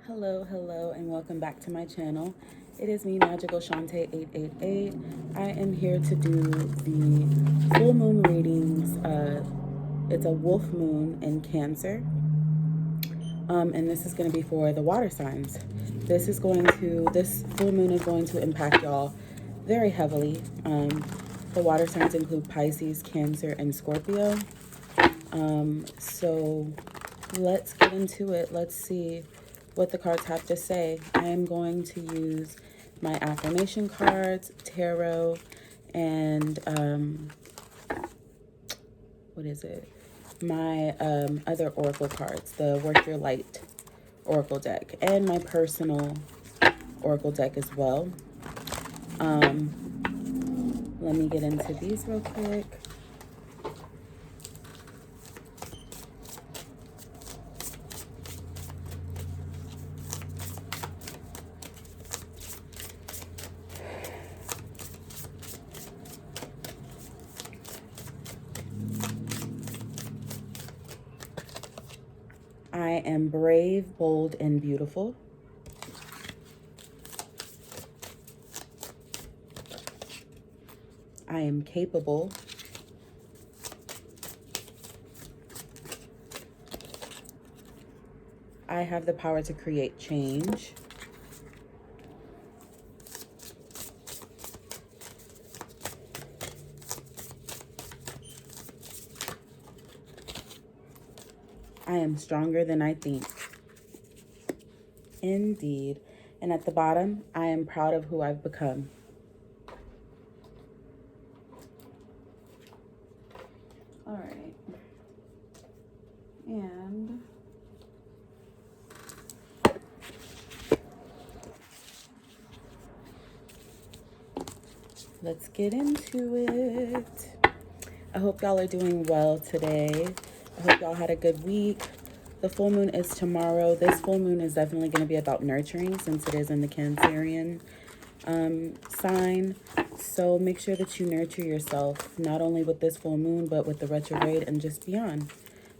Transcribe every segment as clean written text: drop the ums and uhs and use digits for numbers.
Hello, and welcome back to my channel. It is me, Magical Shantae 888. I am here to do the full moon readings. It's a wolf moon in Cancer, and this is going to be for the water signs. This full moon is going to impact y'all very heavily. The water signs include Pisces, Cancer, and Scorpio. So let's get into it. Let's see what the cards have to say. I am going to use my affirmation cards, tarot, and my other oracle cards, the Work Your Light oracle deck, and my personal oracle deck as well. Let me get into these real quick. I am brave, bold, and beautiful. I am capable. I have the power to create change. I am stronger than I think. Indeed. And at the bottom, I am proud of who I've become. All right. And let's get into it. I hope y'all are doing well today. I hope y'all had a good week. The full moon is tomorrow. This full moon is definitely going to be about nurturing since it is in the Cancerian sign. So make sure that you nurture yourself, not only with this full moon, but with the retrograde and just beyond.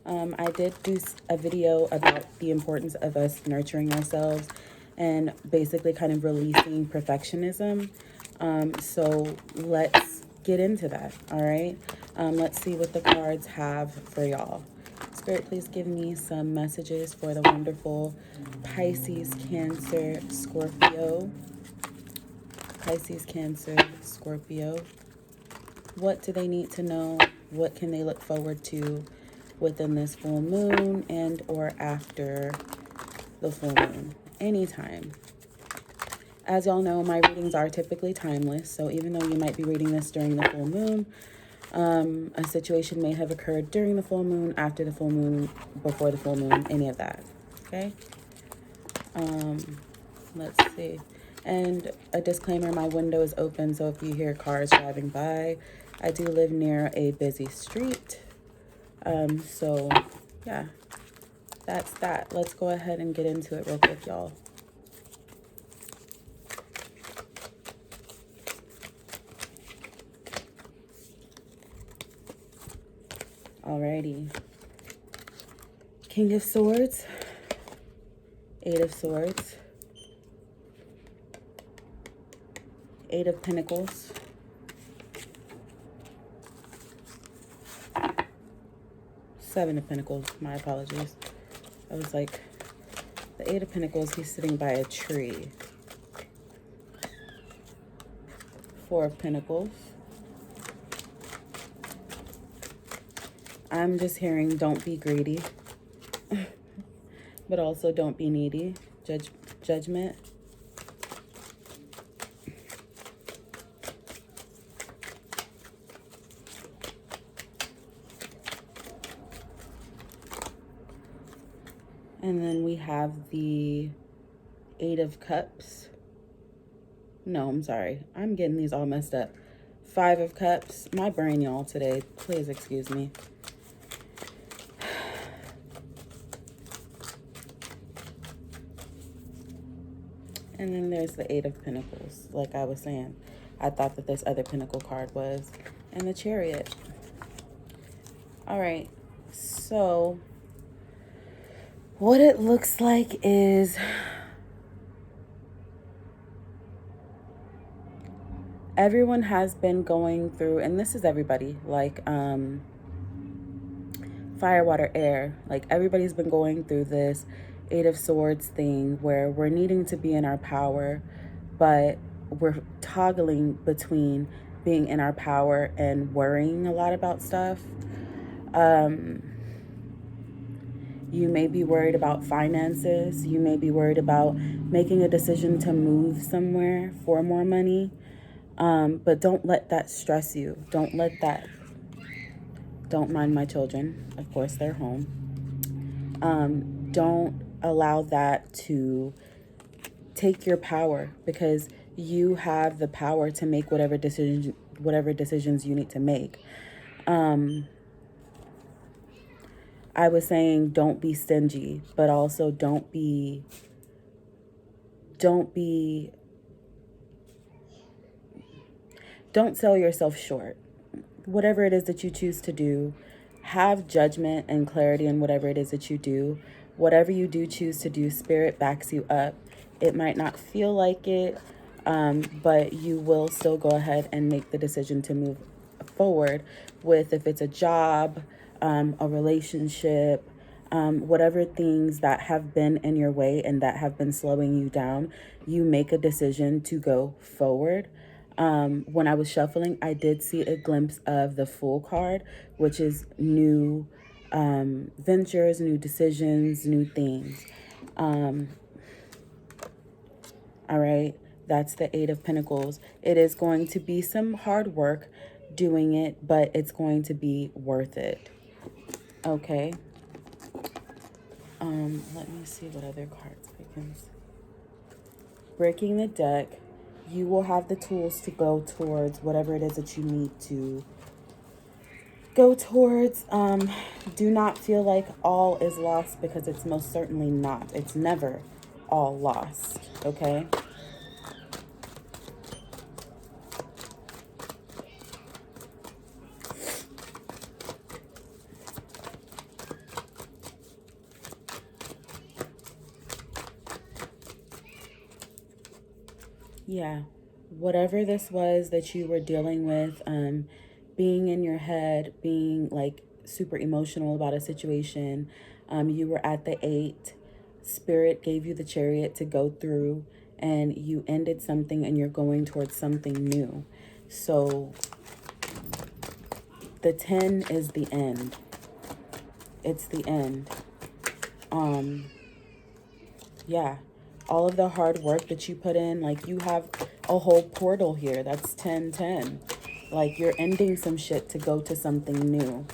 I did do a video about the importance of us nurturing ourselves and basically kind of releasing perfectionism. So let's get into that, all right? Let's see what the cards have for y'all. Spirit, please give me some messages for the wonderful Pisces, Cancer, Scorpio. Pisces, Cancer, Scorpio. What do they need to know? What can they look forward to within this full moon and or after the full moon? Anytime. As y'all know, my readings are typically timeless. So even though you might be reading this during the full moon, a situation may have occurred during the full moon, after the full moon, before the full moon, any of that. Okay? Let's see. And a disclaimer, my window is open, so if you hear cars driving by, I do live near a busy street. So yeah, that's that. Let's go ahead and get into it real quick, y'all. Alrighty. King of Swords, Eight of Swords, Eight of Pentacles, Seven of Pentacles, my apologies. I was like, the Eight of Pentacles, he's sitting by a tree. Four of Pentacles. I'm just hearing don't be greedy, but also don't be needy. Judgment. And then we have the Eight of Cups. No, I'm sorry. I'm getting these all messed up. Five of Cups. My brain, y'all, today. Please excuse me. And then there's the Eight of Pentacles. Like I was saying, I thought that this other Pentacle card was. And the Chariot. All right. So what it looks like is everyone has been going through, and this is everybody, like fire, water, air, like everybody's been going through this Eight of Swords thing where we're needing to be in our power, but we're toggling between being in our power and worrying a lot about stuff. You may be worried about finances. You may be worried about making a decision to move somewhere for more money. But don't let that stress you. Don't mind my children. Of course, they're home. Don't allow that to take your power, because you have the power to make whatever decisions you need to make. I was saying don't be stingy, but also don't sell yourself short. Whatever it is that you choose to do, have judgment and clarity in whatever it is that you do. Whatever you do choose to do, Spirit backs you up. It might not feel like it, but you will still go ahead and make the decision to move forward with, if it's a job, a relationship, whatever things that have been in your way and that have been slowing you down, you make a decision to go forward. When I was shuffling, I did see a glimpse of the Fool card, which is new ventures, new decisions, new things. All right, that's the Eight of Pentacles. It is going to be some hard work doing it, but it's going to be worth it. Okay. Let me see what other cards I can see. Breaking the deck, you will have the tools to go towards whatever it is that you need to go towards. Do not feel like all is lost, because it's most certainly not. It's never all lost, okay? Yeah, whatever this was that you were dealing with, being in your head, being like super emotional about a situation, you were at the 8. Spirit gave you the Chariot to go through, and you ended something and you're going towards something new. So the 10 is the end. It's the end. Yeah. All of the hard work that you put in, like you have a whole portal here. That's 10-10. Like you're ending some shit to go to something new.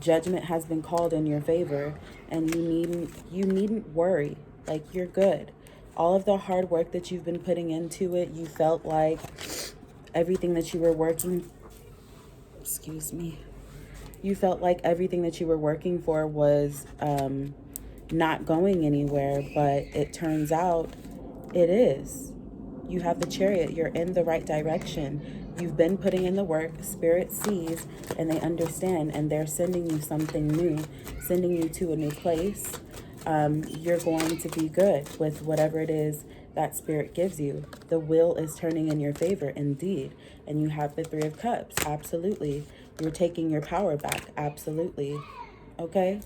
Judgment has been called in your favor, and you needn't worry. Like you're good. All of the hard work that you've been putting into it, you felt like everything that you were working, you felt like everything that you were working for was not going anywhere, but it turns out it is. You have the Chariot. You're in the right direction. You've been putting in the work. Spirit sees and they understand, and they're sending you something new, sending you to a new place. You're going to be good with whatever it is that Spirit gives you. The wheel is turning in your favor, indeed. And you have the 3 of Cups. Absolutely. You're taking your power back. Absolutely. Okay?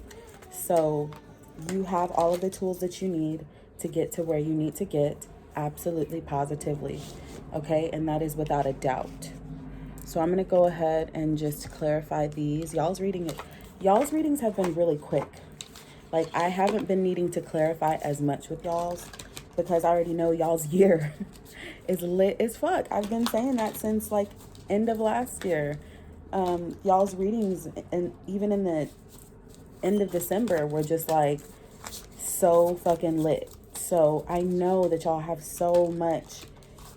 So you have all of the tools that you need to get to where you need to get. Absolutely, positively. Okay? And that is without a doubt. So I'm going to go ahead and just clarify these. Y'all's readings have been really quick. Like, I haven't been needing to clarify as much with y'all's, because I already know y'all's year is lit as fuck. I've been saying that since like end of last year. Y'all's readings, and even in the end of December, were just like so fucking lit. So I know that y'all have so much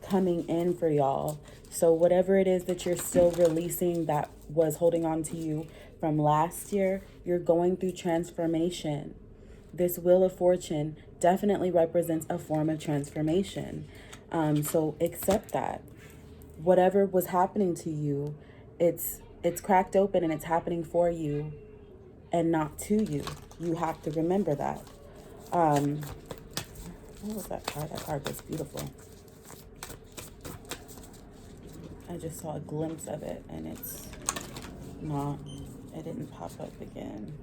coming in for y'all. So whatever it is that you're still releasing that was holding on to you from last year, you're going through transformation. This Wheel of Fortune definitely represents a form of transformation. So accept that. Whatever was happening to you, it's cracked open and it's happening for you and not to you. You have to remember that. What was that card? That card was beautiful. I just saw a glimpse of it and it's not, it didn't pop up again.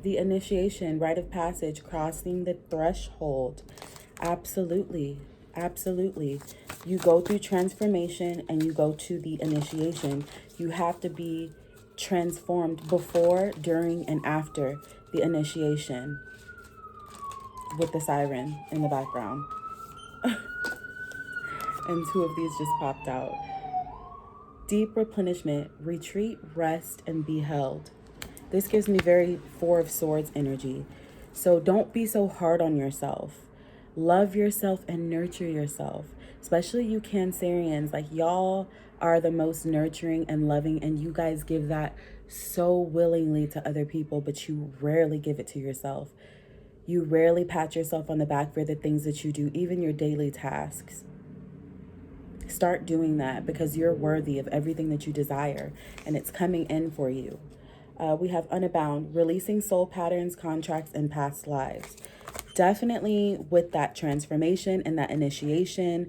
The initiation, rite of passage, crossing the threshold. Absolutely. Absolutely. You go through transformation and you go to the initiation. You have to be transformed before, during, and after the initiation with the siren in the background. And two of these just popped out. Deep replenishment, retreat, rest, and be held. This gives me very Four of Swords energy. So don't be so hard on yourself. Love yourself and nurture yourself. Especially you Cancerians. Like, y'all are the most nurturing and loving, and you guys give that so willingly to other people, but you rarely give it to yourself. You rarely pat yourself on the back for the things that you do, even your daily tasks. Start doing that, because you're worthy of everything that you desire, and it's coming in for you. We have Unabound, releasing soul patterns, contracts, and past lives. Definitely with that transformation and that initiation,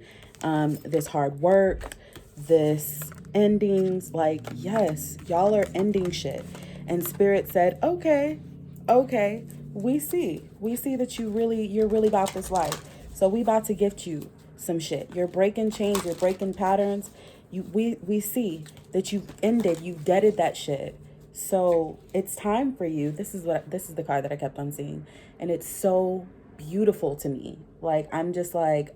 this hard work, this endings, like, yes, y'all are ending shit. And Spirit said, okay, we see that you're really about this life. So we about to gift you some shit. You're breaking chains, you're breaking patterns. We see that you've ended, you've deaded that shit. So it's time for you. This is the card that I kept on seeing. And it's so beautiful to me. Like, I'm just like,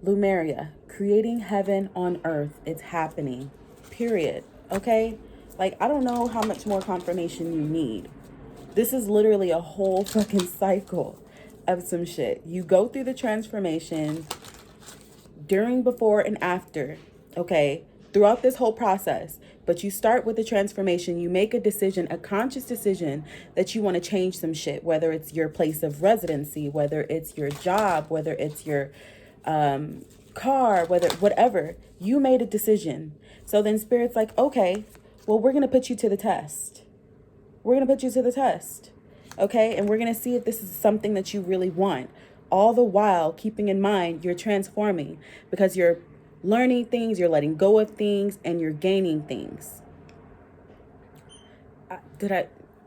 Lumeria, creating heaven on earth. It's happening. Period. Okay? Like, I don't know how much more confirmation you need. This is literally a whole fucking cycle of some shit. You go through the transformation during, before, and after. Okay? Throughout this whole process. But you start with the transformation. You make a decision, a conscious decision, that you want to change some shit, whether it's your place of residency, whether it's your job, whether it's your car, whatever. You made a decision. So then Spirit's like, okay, well, we're going to put you to the test. We're going to put you to the test. Okay? And we're going to see if this is something that you really want. All the while keeping in mind you're transforming, because you're learning things, you're letting go of things, and you're gaining things.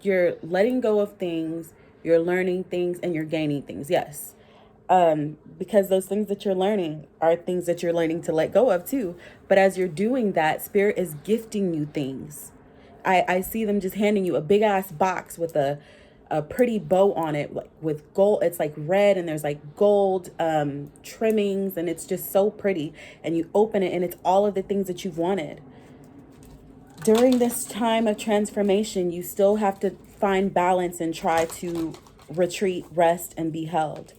You're letting go of things, you're learning things, and you're gaining things. Yes. Because those things that you're learning are things that you're learning to let go of too. But as you're doing that, Spirit is gifting you things. I see them just handing you a big ass box with a pretty bow on it, like with gold. It's like red and there's like gold trimmings, and it's just so pretty. And you open it and it's all of the things that you've wanted. During this time of transformation, you still have to find balance and try to retreat, rest, and be held.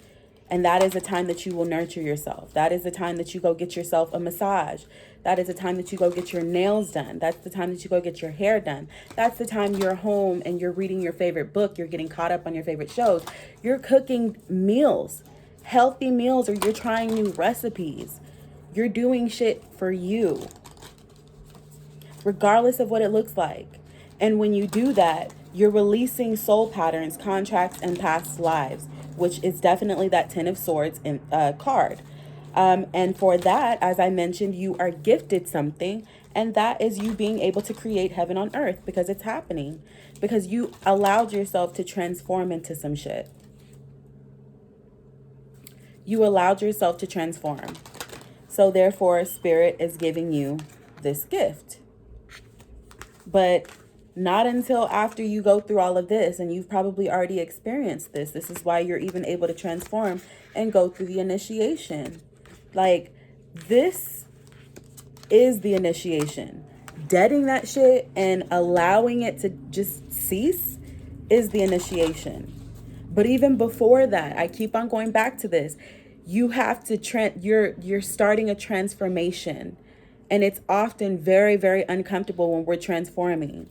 And that is a time that you will nurture yourself. That is the time that you go get yourself a massage. That is the time that you go get your nails done. That's the time that you go get your hair done. That's the time you're home and you're reading your favorite book. You're getting caught up on your favorite shows. You're cooking meals, healthy meals, or you're trying new recipes. You're doing shit for you, regardless of what it looks like. And when you do that, you're releasing soul patterns, contracts, and past lives, which is definitely that Ten of Swords card. And for that, as I mentioned, you are gifted something, and that is you being able to create heaven on earth, because it's happening, because you allowed yourself to transform into some shit. You allowed yourself to transform. So therefore, Spirit is giving you this gift. But not until after you go through all of this, and you've probably already experienced this. This is why you're even able to transform and go through the initiation. Like, this is the initiation. Deading that shit and allowing it to just cease is the initiation. But even before that, I keep on going back to this. You have to you're starting a transformation, and it's often very, very uncomfortable when we're transforming.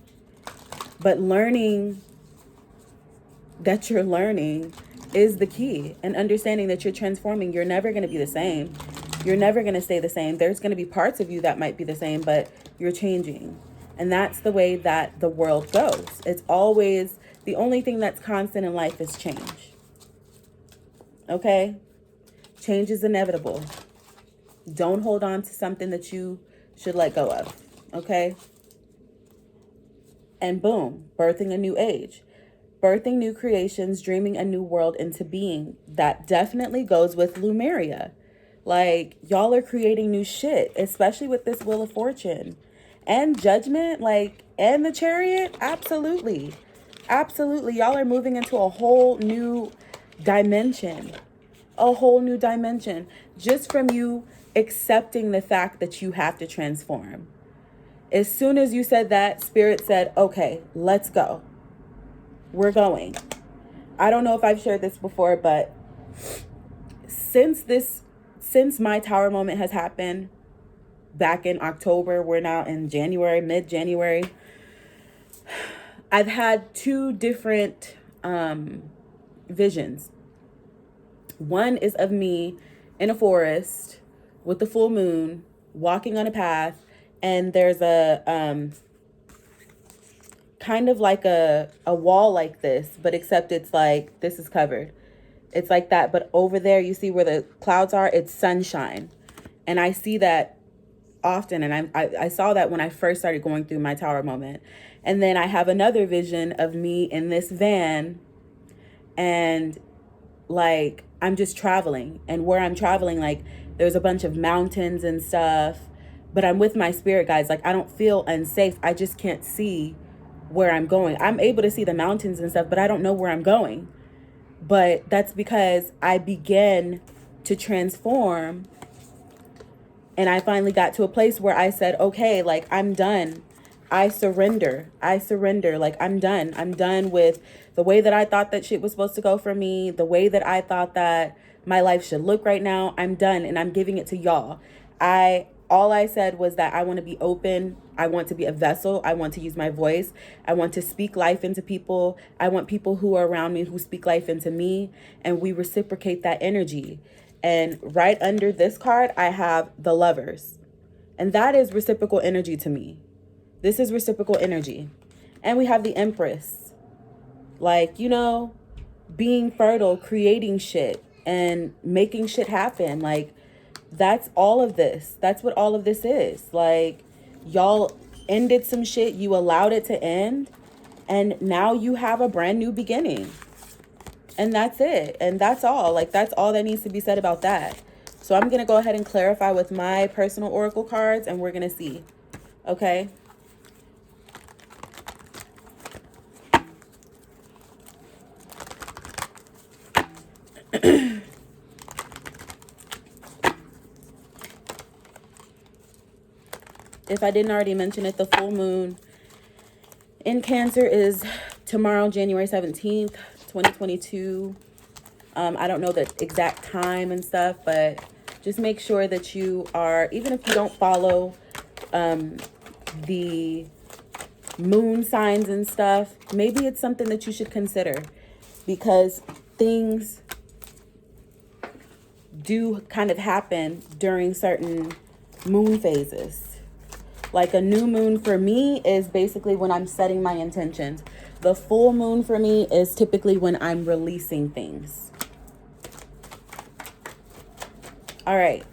But learning that you're learning is the key. And understanding that you're transforming. You're never going to be the same. You're never going to stay the same. There's going to be parts of you that might be the same, but you're changing. And that's the way that the world goes. It's always, the only thing that's constant in life is change. Okay? Change is inevitable. Don't hold on to something that you should let go of. Okay? And boom, birthing a new age. Birthing new creations, dreaming a new world into being. That definitely goes with Lumeria. Like, y'all are creating new shit, especially with this Wheel of Fortune. And Judgment, like, and the Chariot, absolutely. Absolutely. Y'all are moving into a whole new dimension. A whole new dimension. Just from you accepting the fact that you have to transform. As soon as you said that, Spirit said, okay, let's go. We're going. I don't know if I've shared this before, but since my Tower moment has happened back in October, we're now in January, mid-January, I've had two different visions. One is of me in a forest with the full moon, walking on a path, and there's a kind of like a wall like this, but except it's like, this is covered. It's like that, but over there, you see where the clouds are, it's sunshine. And I see that often, and I saw that when I first started going through my Tower moment. And then I have another vision of me in this van, and like, I'm just traveling, and where I'm traveling, like, there's a bunch of mountains and stuff, but I'm with my spirit guides. Like, I don't feel unsafe. I just can't see where I'm going. I'm able to see the mountains and stuff, but I don't know where I'm going. But that's because I began to transform, and I finally got to a place where I said, okay, like, I'm done. I surrender. Like, I'm done. I'm done with the way that I thought that shit was supposed to go for me, the way that I thought that my life should look right now. I'm done, and I'm giving it to y'all. All I said was that I want to be open. I want to be a vessel. I want to use my voice. I want to speak life into people. I want people who are around me who speak life into me, and we reciprocate that energy. And right under this card, I have the Lovers. And that is reciprocal energy to me. This is reciprocal energy. And we have the Empress. Like, you know, being fertile, creating shit, and making shit happen. Like, that's all of this. That's what all of this is. Like, y'all ended some shit. You allowed it to end. And now you have a brand new beginning. And that's it. And that's all. Like, that's all that needs to be said about that. So I'm going to go ahead and clarify with my personal oracle cards, and we're going to see. Okay? If I didn't already mention it, the full moon in Cancer is tomorrow, January 17th, 2022. I don't know the exact time and stuff, but just make sure that you are, even if you don't follow the moon signs and stuff, maybe it's something that you should consider, because things do kind of happen during certain moon phases. Like, a new moon for me is basically when I'm setting my intentions. The full moon for me is typically when I'm releasing things. All right.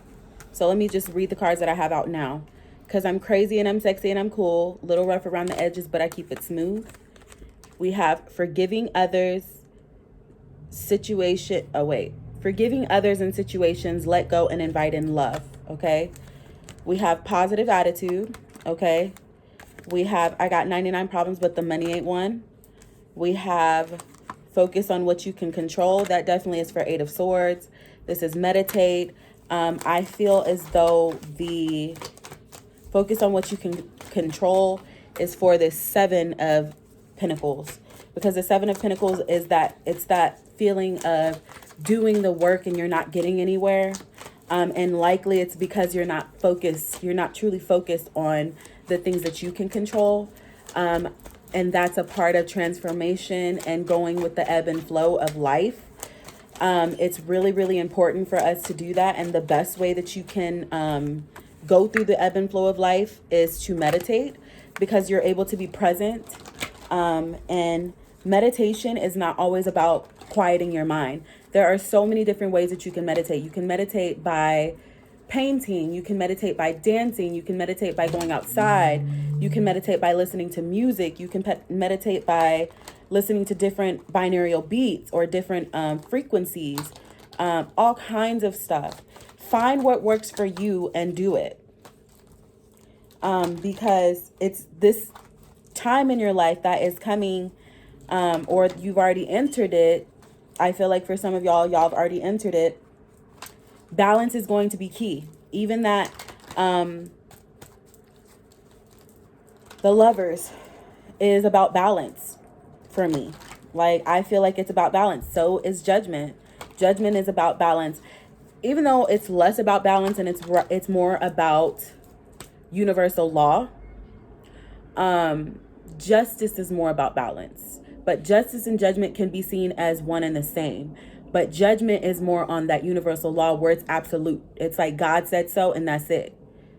So let me just read the cards that I have out now. Because I'm crazy and I'm sexy and I'm cool. A little rough around the edges, but I keep it smooth. We have forgiving others, forgiving others in situations, let go and invite in love. Okay. We have positive attitude. Okay. We have, I got 99 problems, but the money ain't one. We have focus on what you can control. That definitely is for 8 of Swords. This is meditate. I feel as though the focus on what you can control is for this 7 of Pentacles, because the 7 of Pentacles is that, it's that feeling of doing the work and you're not getting anywhere. And likely it's because you're not focused. You're not truly focused on the things that you can control. And that's a part of transformation and going with the ebb and flow of life. It's really, really important for us to do that. And the best way that you can go through the ebb and flow of life is to meditate, because you're able to be present. And meditation is not always about quieting your mind. There are so many different ways that you can meditate. You can meditate by painting. You can meditate by dancing. You can meditate by going outside. You can meditate by listening to music. You can meditate by listening to different binaural beats or different frequencies, all kinds of stuff. Find what works for you and do it. Because it's this time in your life that is coming, or you've already entered it. I feel like for some of y'all have already entered it. Balance is going to be key. Even that, the Lovers is about balance for me. Like, I feel like it's about balance. So is Judgment. Judgment is about balance. Even though it's less about balance and it's more about universal law, Justice is more about balance. But Justice and Judgment can be seen as one and the same. But Judgment is more on that universal law where it's absolute. It's like God said so and that's it.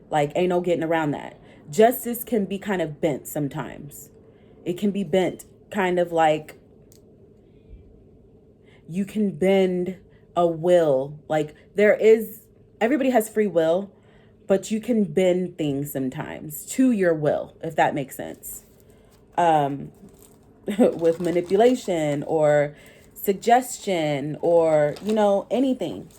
Like, ain't no getting around that. Justice can be kind of bent sometimes. It can be bent kind of like you can bend a will. Like, everybody has free will, but you can bend things sometimes to your will, if that makes sense. With manipulation or suggestion or, anything.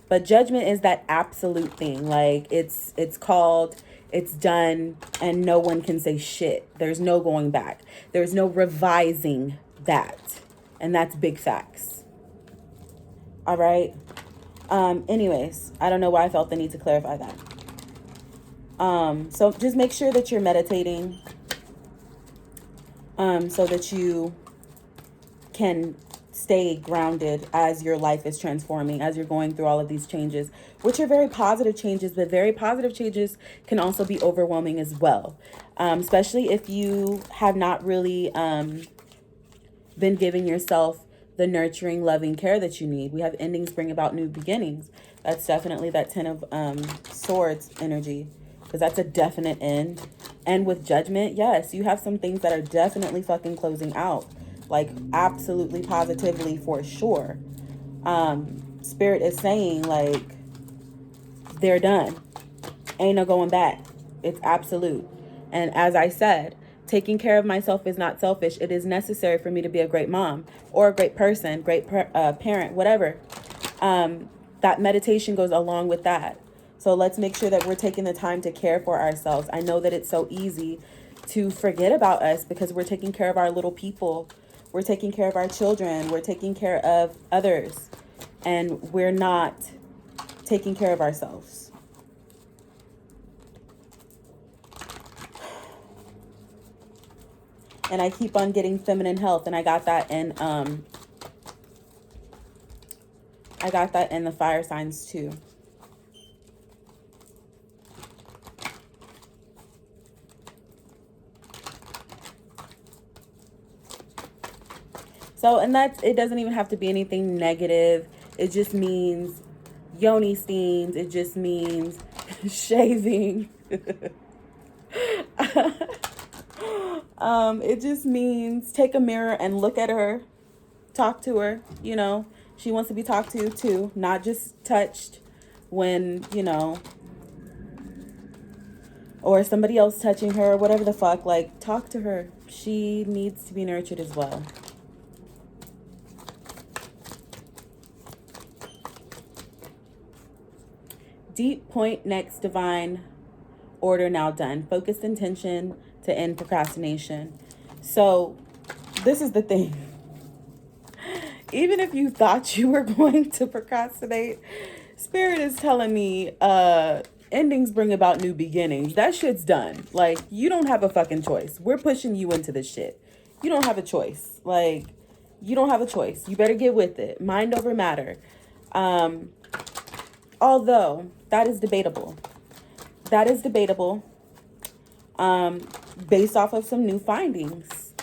But Judgment is that absolute thing. Like, it's called, it's done, and no one can say shit. There's no going back. There's no revising that. And that's big facts. All right. Anyways, I don't know why I felt the need to clarify that. So just make sure that you're meditating, so that you can stay grounded as your life is transforming, as you're going through all of these changes, which are very positive changes, but very positive changes can also be overwhelming as well. Especially if you have not really been giving yourself the nurturing, loving care that you need. We have endings bring about new beginnings. That's definitely that 10 of Swords energy, because that's a definite end. And with Judgment, yes, you have some things that are definitely fucking closing out. Like, absolutely, positively, for sure. Spirit is saying, like, they're done. Ain't no going back. It's absolute. And as I said, taking care of myself is not selfish. It is necessary for me to be a great mom or a great person, great parent, whatever. That meditation goes along with that. So let's make sure that we're taking the time to care for ourselves. I know that it's so easy to forget about us because we're taking care of our little people. We're taking care of our children. We're taking care of others. And we're not taking care of ourselves. And I keep on getting feminine health. And I got that in the fire signs too. So, and it doesn't even have to be anything negative. It just means yoni steams. It just means shaving. It just means take a mirror and look at her, talk to her. She wants to be talked to too, not just touched when, or somebody else touching her, whatever the fuck. Like, talk to her. She needs to be nurtured as well. Deep point next divine order now done. Focused intention to end procrastination. So this is the thing. Even if you thought you were going to procrastinate, Spirit is telling me endings bring about new beginnings. That shit's done. Like, you don't have a fucking choice. We're pushing you into this shit. You don't have a choice. Like, you don't have a choice. You better get with it. Mind over matter. Although that is debatable. That is debatable. Based off of some new findings.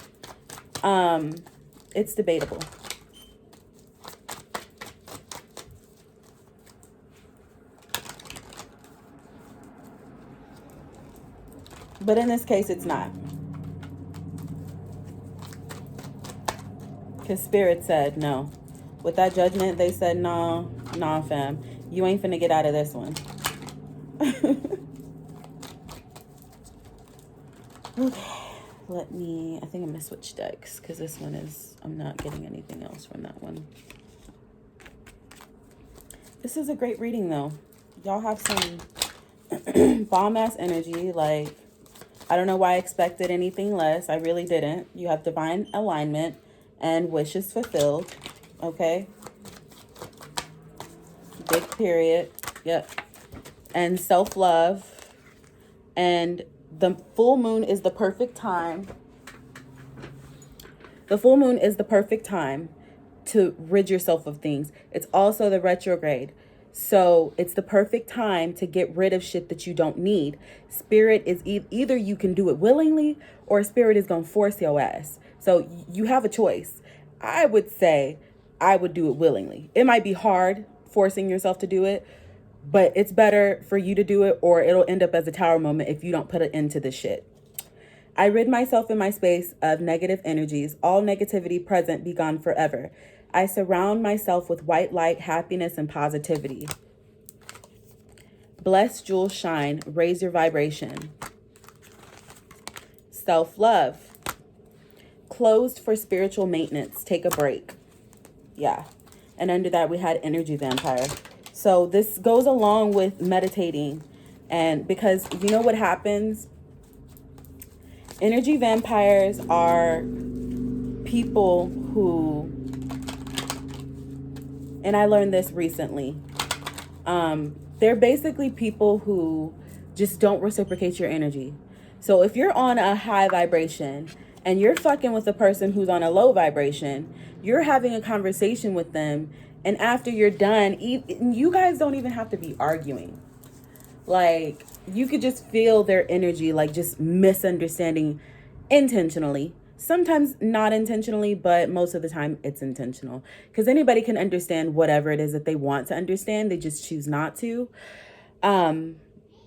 It's debatable. But in this case, it's not. Because Spirit said no. With that judgment, they said, no, nah, fam. You ain't finna get out of this one. Okay. I think I'm going to switch decks. Because this one is, I'm not getting anything else from that one. This is a great reading, though. Y'all have some bomb-ass energy. Like, I don't know why I expected anything less. I really didn't. You have divine alignment and wishes fulfilled. Okay? Big period. Yep. And self-love. And the full moon is the perfect time. The full moon is the perfect time to rid yourself of things. It's also the retrograde. So it's the perfect time to get rid of shit that you don't need. Spirit is either you can do it willingly or Spirit is going to force your ass. So you have a choice. I would say I would do it willingly. It might be hard forcing yourself to do it, but it's better for you to do it or it'll end up as a tower moment if you don't put it into the shit. I rid myself in my space of negative energies. All negativity present be gone forever. I surround myself with white light, happiness, and positivity. Bless, jewels shine. Raise your vibration. Self-love. Closed for spiritual maintenance. Take a break. Yeah. And under that, we had energy vampire. So this goes along with meditating. And because you know what happens? Energy vampires are people who, and I learned this recently, they're basically people who just don't reciprocate your energy. So if you're on a high vibration and you're fucking with a person who's on a low vibration, you're having a conversation with them, and after you're done, you guys don't even have to be arguing. Like, you could just feel their energy, like just misunderstanding intentionally. Sometimes not intentionally, but most of the time it's intentional. Because anybody can understand whatever it is that they want to understand. They just choose not to. And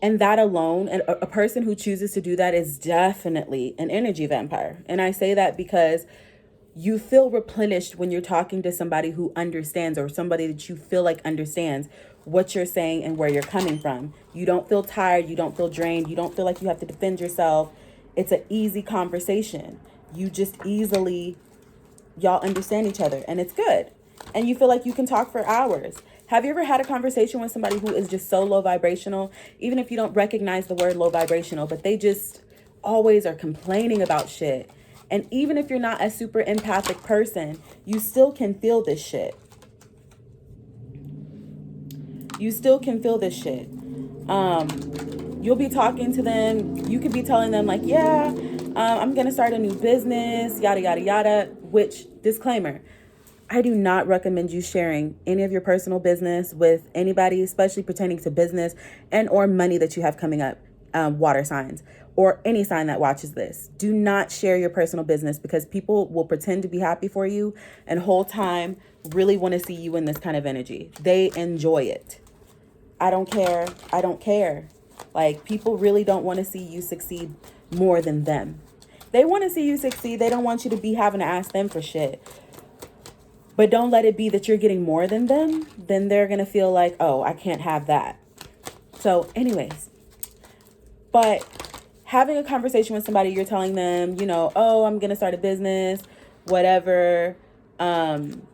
that alone, a person who chooses to do that is definitely an energy vampire. And I say that because you feel replenished when you're talking to somebody who understands, or somebody that you feel like understands what you're saying and where you're coming from. You don't feel tired. You don't feel drained. You don't feel like you have to defend yourself. It's an easy conversation. You just easily, y'all understand each other, and it's good. And you feel like you can talk for hours. Have you ever had a conversation with somebody who is just so low vibrational, even if you don't recognize the word low vibrational, but they just always are complaining about shit? And even if you're not a super empathic person, you still can feel this shit. You still can feel this shit. You'll be talking to them. You could be telling them like, yeah, I'm going to start a new business, yada, yada, yada. Which, disclaimer, I do not recommend you sharing any of your personal business with anybody, especially pertaining to business and or money that you have coming up, water signs, or any sign that watches this. Do not share your personal business, because people will pretend to be happy for you and whole time really want to see you in this kind of energy. They enjoy it. I don't care. I don't care. Like, people really don't want to see you succeed more than them. They want to see you succeed. They don't want you to be having to ask them for shit. But don't let it be that you're getting more than them. Then they're going to feel like, oh, I can't have that. So anyways, but having a conversation with somebody, you're telling them, you know, oh, I'm going to start a business, whatever. And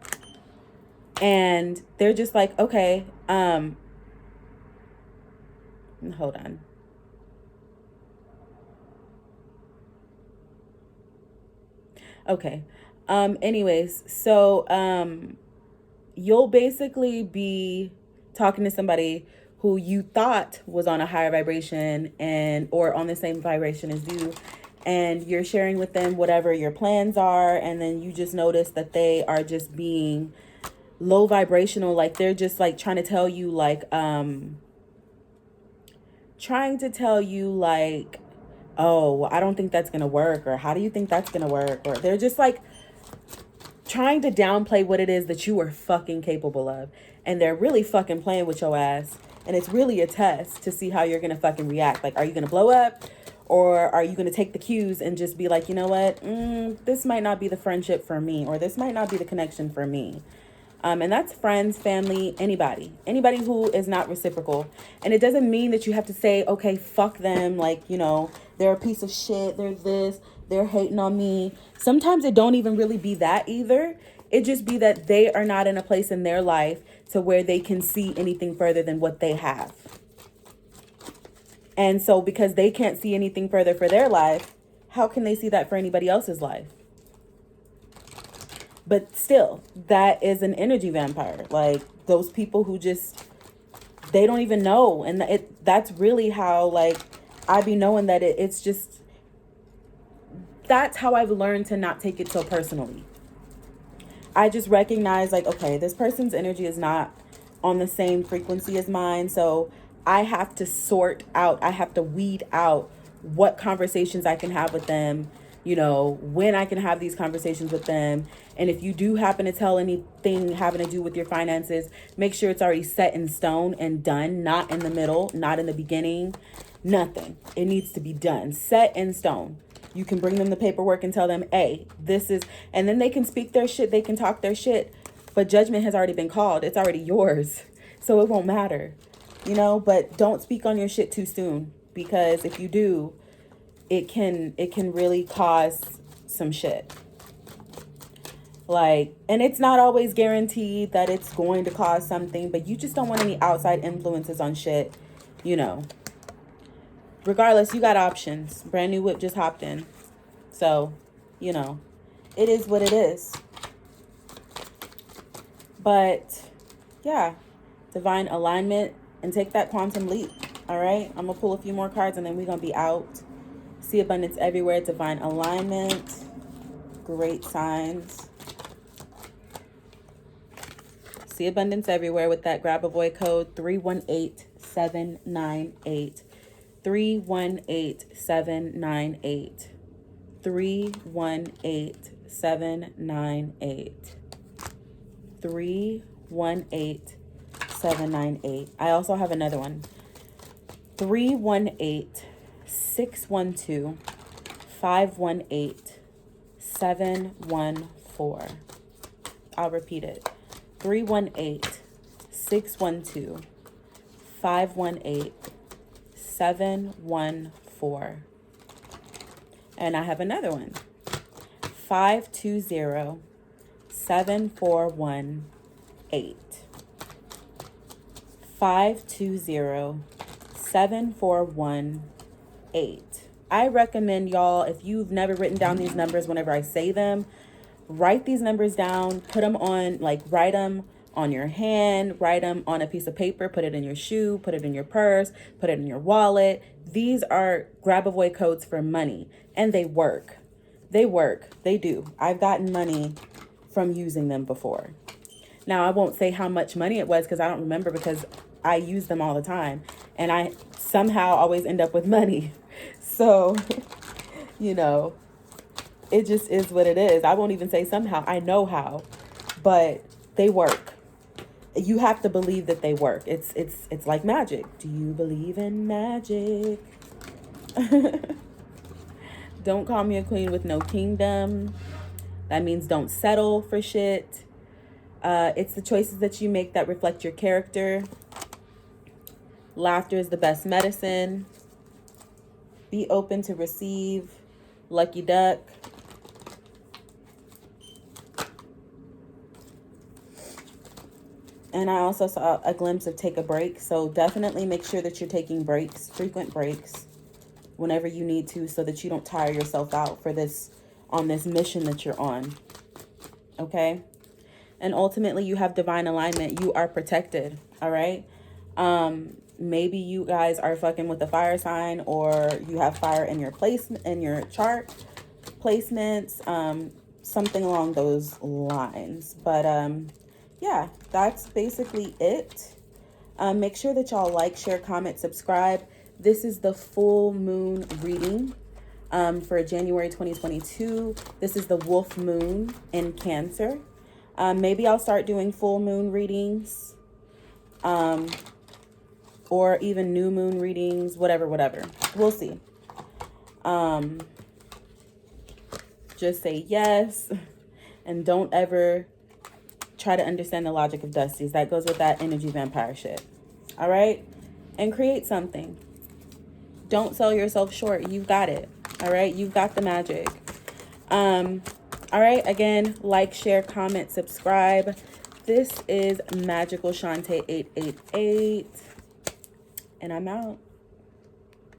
they're just like, okay, hold on. Okay. Anyways, so you'll basically be talking to somebody who you thought was on a higher vibration and or on the same vibration as you, and you're sharing with them whatever your plans are, and then you just notice that they are just being low vibrational, like they're just like trying to tell you like oh, I don't think that's gonna work, or how do you think that's gonna work, or they're just like trying to downplay what it is that you are fucking capable of, and they're really fucking playing with your ass, and it's really a test to see how you're gonna fucking react. Like, are you gonna blow up, Or are you going to take the cues and just be like, you know what, this might not be the friendship for me, or this might not be the connection for me. And that's friends, family, anybody who is not reciprocal. And it doesn't mean that you have to say, okay, fuck them. Like, you know, they're a piece of shit. They're this, they're hating on me. Sometimes it don't even really be that either. It just be that they are not in a place in their life to where they can see anything further than what they have. And so because they can't see anything further for their life, how can they see that for anybody else's life? But still, that is an energy vampire. Like those people who just, they don't even know. And that's really how, like, I be knowing that it's just, that's how I've learned to not take it so personally. I just recognize, like, okay, this person's energy is not on the same frequency as mine. So I have to sort out, I have to weed out what conversations I can have with them, you know, when I can have these conversations with them. And if you do happen to tell anything having to do with your finances, make sure it's already set in stone and done, not in the middle, not in the beginning, nothing. It needs to be done, set in stone. You can bring them the paperwork and tell them, hey, this is, and then they can speak their shit, they can talk their shit, but judgment has already been called. It's already yours. So it won't matter, you know, but don't speak on your shit too soon, because if you do, it can really cause some shit. Like, and it's not always guaranteed that it's going to cause something, but you just don't want any outside influences on shit, you know. Regardless, you got options. Brand new whip just hopped in. So, you know, it is what it is. But, yeah, divine alignment, and take that quantum leap, all right? I'm going to pull a few more cards, and then we're going to be out. See abundance everywhere, divine alignment, great signs. See abundance everywhere with that grab avoid code 318798. 318798. 318798. 318798. I also have another one. 318-612-518-714. I'll repeat it. 318-612-518-714. And I have another one. 520-741-8. 520-741-8. I recommend y'all, if you've never written down these numbers whenever I say them, write these numbers down, put them on, like, write them on your hand, write them on a piece of paper, put it in your shoe, put it in your purse, put it in your wallet. These are grab avoid codes for money, and they work. They work. They do. I've gotten money from using them before. Now, I won't say how much money it was because I don't remember, because I use them all the time, and I somehow always end up with money. So, you know, it just is what it is. I won't even say somehow. I know how, but they work. You have to believe that they work. It's like magic. Do you believe in magic? Don't call me a queen with no kingdom. That means don't settle for shit. It's the choices that you make that reflect your character. Laughter is the best medicine. Be open to receive. Lucky duck. And I also saw a glimpse of take a break. So definitely make sure that you're taking breaks, frequent breaks, whenever you need to, so that you don't tire yourself out for this, on this mission that you're on. Okay? And ultimately, you have divine alignment. You are protected. All right? Maybe you guys are fucking with a fire sign, or you have fire in your placement, in your chart placements, something along those lines. But yeah, that's basically it. Make sure that y'all like, share, comment, subscribe. This is the full moon reading for January 2022. This is the wolf moon in Cancer. Maybe I'll start doing full moon readings, or even new moon readings, whatever. We'll see. Just say yes, and don't ever try to understand the logic of Dusties. That goes with that energy vampire shit. All right? And create something. Don't sell yourself short. You've got it. All right? You've got the magic. All right? Again, like, share, comment, subscribe. This is Magical Shantae 888, and I'm out.